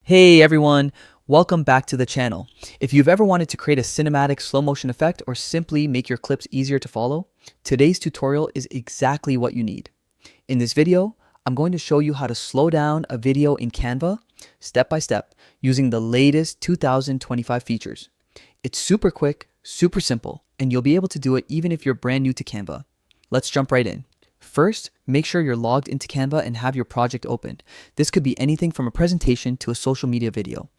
Hey everyone, welcome back to the channel. If you've ever wanted to create a cinematic slow motion effect or simply make your clips easier to follow, today's tutorial is exactly what you need. In this video, I'm going to show you how to slow down a video in Canva step by step using the latest 2025 features. It's super quick, super simple, and you'll be able to do it even if you're brand new to Canva. Let's jump right in. First, make sure you're logged into Canva and have your project opened. This could be anything from a presentation to a social media video.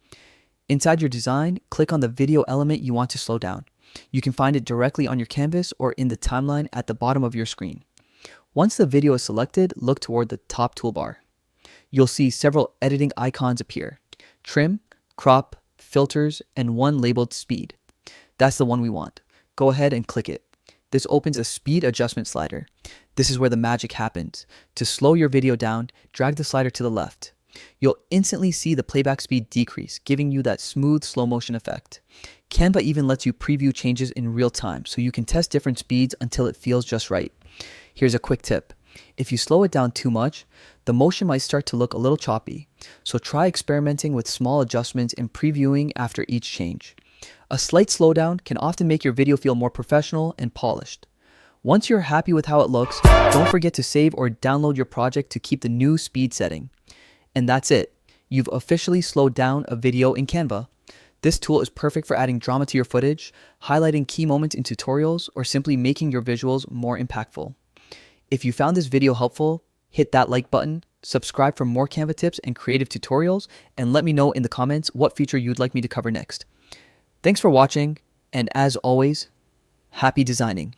Inside your design, click on the video element you want to slow down. You can find it directly on your canvas or in the timeline at the bottom of your screen. Once the video is selected, look toward the top toolbar. You'll see several editing icons appear: trim, crop, filters, and one labeled speed. That's the one we want. Go ahead and click it. This opens a speed adjustment slider. This is where the magic happens. To slow your video down, drag the slider to the left. You'll instantly see the playback speed decrease, giving you that smooth slow motion effect. Canva even lets you preview changes in real time, so you can test different speeds until it feels just right. Here's a quick tip. If you slow it down too much, the motion might start to look a little choppy. So try experimenting with small adjustments and previewing after each change. A slight slowdown can often make your video feel more professional and polished. Once you're happy with how it looks, don't forget to save or download your project to keep the new speed setting. And that's it. You've officially slowed down a video in Canva. This tool is perfect for adding drama to your footage, highlighting key moments in tutorials, or simply making your visuals more impactful. If you found this video helpful, hit that like button, subscribe for more Canva tips and creative tutorials, and let me know in the comments what feature you'd like me to cover next. Thanks for watching, and as always, happy designing.